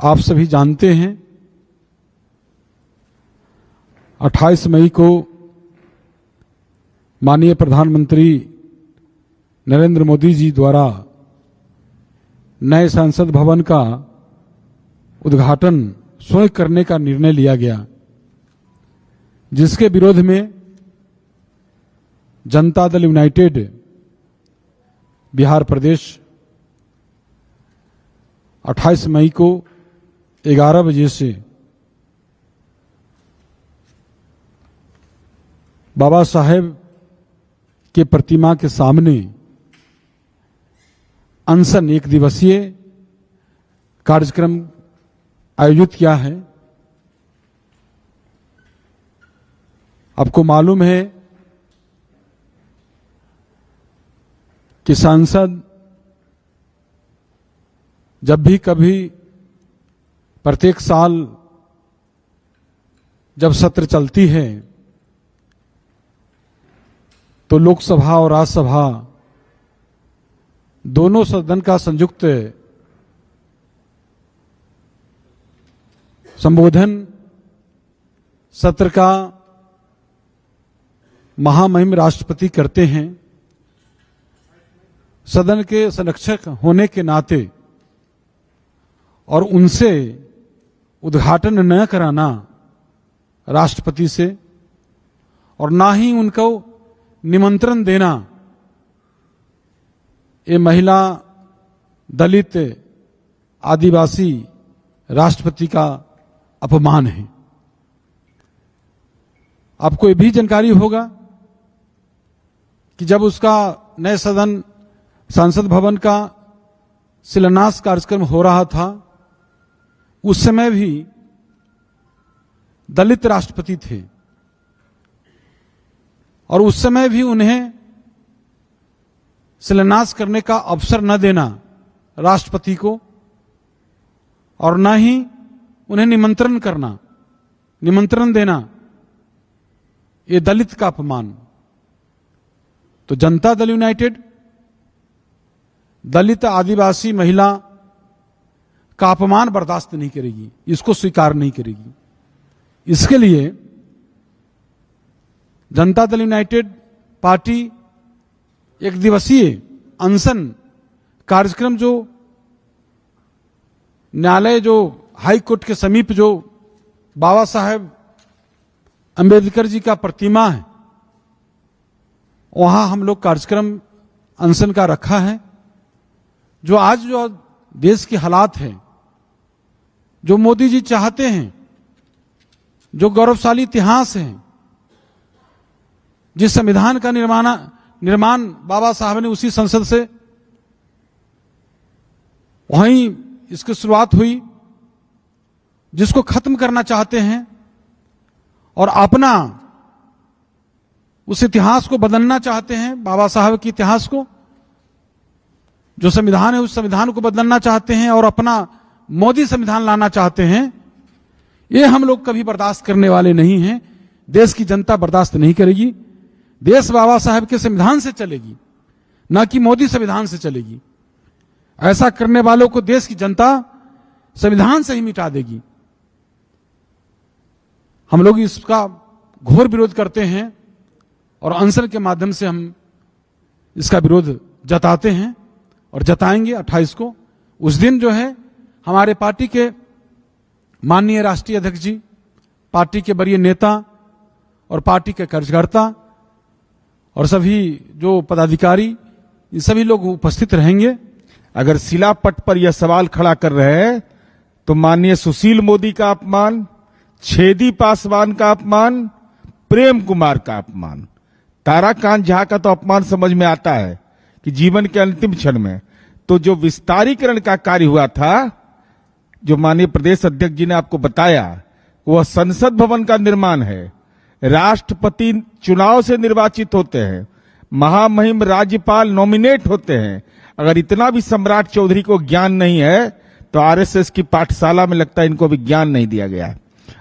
आप सभी जानते हैं 28 मई को माननीय प्रधानमंत्री नरेंद्र मोदी जी द्वारा नए संसद भवन का उद्घाटन स्वयं करने का निर्णय लिया गया, जिसके विरोध में जनता दल यूनाइटेड बिहार प्रदेश 28 मई को 11 बजे से बाबा साहेब के प्रतिमा के सामने अनशन एक दिवसीय कार्यक्रम आयोजित किया है। आपको मालूम है कि सांसद जब भी कभी प्रत्येक साल जब सत्र चलती है तो लोकसभा और राज्यसभा दोनों सदन का संयुक्त संबोधन सत्र का महामहिम राष्ट्रपति करते हैं। सदन के संरक्षक होने के नाते और उनसे उद्घाटन न कराना राष्ट्रपति से और ना ही उनको निमंत्रण देना, ये महिला, दलित, आदिवासी राष्ट्रपति का अपमान है। आपको ये भी जानकारी होगा कि जब उसका नए सदन संसद भवन का शिलान्यास कार्यक्रम हो रहा था, उस समय भी दलित राष्ट्रपति थे और उस समय भी उन्हें शिलान्यास करने का अवसर न देना राष्ट्रपति को और न ही उन्हें निमंत्रण देना, ये दलित का अपमान। तो जनता दल यूनाइटेड दलित, आदिवासी, महिला का अपमान बर्दाश्त नहीं करेगी, इसको स्वीकार नहीं करेगी। इसके लिए जनता दल यूनाइटेड पार्टी एक दिवसीय अनशन कार्यक्रम जो न्यायालय, जो हाई कोर्ट के समीप जो बाबा साहेब अंबेडकर जी का प्रतिमा है, वहां हम लोग कार्यक्रम अनशन का रखा है। जो आज जो देश के हालात है, जो मोदी जी चाहते हैं, जो गौरवशाली इतिहास है, जिस संविधान का निर्माण बाबा साहब ने उसी संसद से वहीं इसकी शुरुआत हुई, जिसको खत्म करना चाहते हैं और अपना उस इतिहास को बदलना चाहते हैं, बाबा साहब के इतिहास को, जो संविधान है उस संविधान को बदलना चाहते हैं और अपना मोदी संविधान लाना चाहते हैं। ये हम लोग कभी बर्दाश्त करने वाले नहीं हैं। देश की जनता बर्दाश्त नहीं करेगी। देश बाबा साहब के संविधान से चलेगी, ना कि मोदी संविधान से चलेगी। ऐसा करने वालों को देश की जनता संविधान से ही मिटा देगी। हम लोग इसका घोर विरोध करते हैं और अनशन के माध्यम से हम इसका विरोध जताते हैं और जताएंगे 28 को। उस दिन जो है हमारे पार्टी के माननीय राष्ट्रीय अध्यक्ष जी, पार्टी के वरीय नेता और पार्टी के कार्यकर्ता और सभी जो पदाधिकारी, ये सभी लोग उपस्थित रहेंगे। अगर शिलापट पर यह सवाल खड़ा कर रहे हैं तो माननीय सुशील मोदी का अपमान, छेदी पासवान का अपमान, प्रेम कुमार का अपमान, ताराकांत झा का तो अपमान समझ में आता है कि जीवन के अंतिम क्षण में तो जो विस्तारीकरण का कार्य हुआ था, जो माननीय प्रदेश अध्यक्ष जी ने आपको बताया, वह संसद भवन का निर्माण है। राष्ट्रपति चुनाव से निर्वाचित होते हैं, महामहिम राज्यपाल नॉमिनेट होते हैं। अगर इतना भी सम्राट चौधरी को ज्ञान नहीं है तो आरएसएस की पाठशाला में लगता है इनको भी ज्ञान नहीं दिया गया है।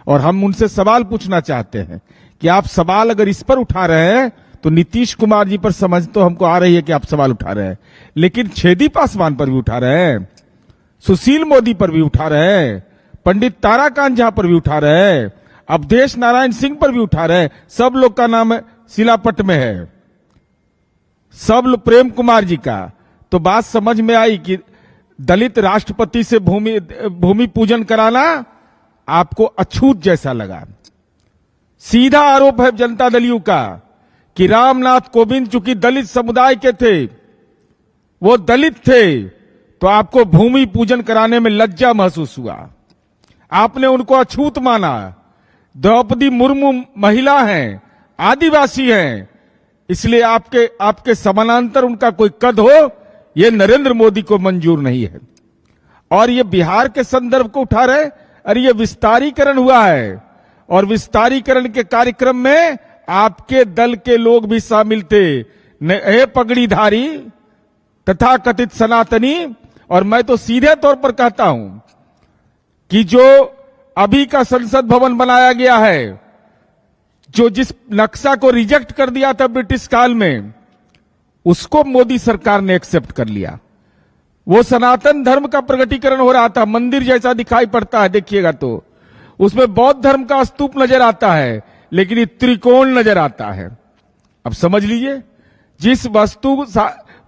और हम उनसे सवाल पूछना चाहते हैं कि आप सवाल अगर इस पर उठा रहे हैं तो नीतीश कुमार जी पर समझ तो हमको आ रही है कि आप सवाल उठा रहे हैं, लेकिन छेदी पासवान पर भी उठा रहे हैं, सुशील मोदी पर भी उठा रहे हैं, पंडित ताराकांत जहां पर भी उठा रहे हैं, अवधेश नारायण सिंह पर भी उठा रहे हैं, सब लोग का नाम शिलापट में है, सब लोग प्रेम कुमार जी का। तो बात समझ में आई कि दलित राष्ट्रपति से भूमि पूजन कराना आपको अछूत जैसा लगा। सीधा आरोप है जनता दलियों का कि रामनाथ कोविंद चूंकि दलित समुदाय के थे, वो दलित थे, तो आपको भूमि पूजन कराने में लज्जा महसूस हुआ, आपने उनको अछूत माना। द्रौपदी मुर्मू महिला हैं, आदिवासी हैं, इसलिए आपके समानांतर उनका कोई कद हो, यह नरेंद्र मोदी को मंजूर नहीं है। और ये बिहार के संदर्भ को उठा रहे, अरे ये विस्तारीकरण हुआ है, और विस्तारीकरण के कार्यक्रम में आपके दल के लोग भी शामिल थे, हे पगड़ीधारी तथा कथित सनातनी। और मैं तो सीधे तौर पर कहता हूं कि जो अभी का संसद भवन बनाया गया है, जो जिस नक्शा को रिजेक्ट कर दिया था ब्रिटिश काल में, उसको मोदी सरकार ने एक्सेप्ट कर लिया। वो सनातन धर्म का प्रगटीकरण हो रहा था, मंदिर जैसा दिखाई पड़ता है, देखिएगा तो उसमें बौद्ध धर्म का स्तूप नजर आता है, लेकिन ये त्रिकोण नजर आता है। अब समझ लीजिए, जिस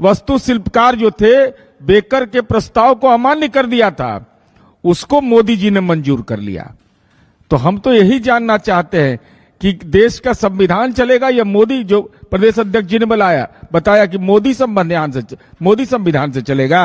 वस्तु शिल्पकार जो थे, बेकर के प्रस्ताव को अमान्य कर दिया था, उसको मोदी जी ने मंजूर कर लिया। तो हम तो यही जानना चाहते हैं कि देश का संविधान चलेगा या मोदी, जो प्रदेश अध्यक्ष जी ने बताया कि मोदी संविधान से चलेगा।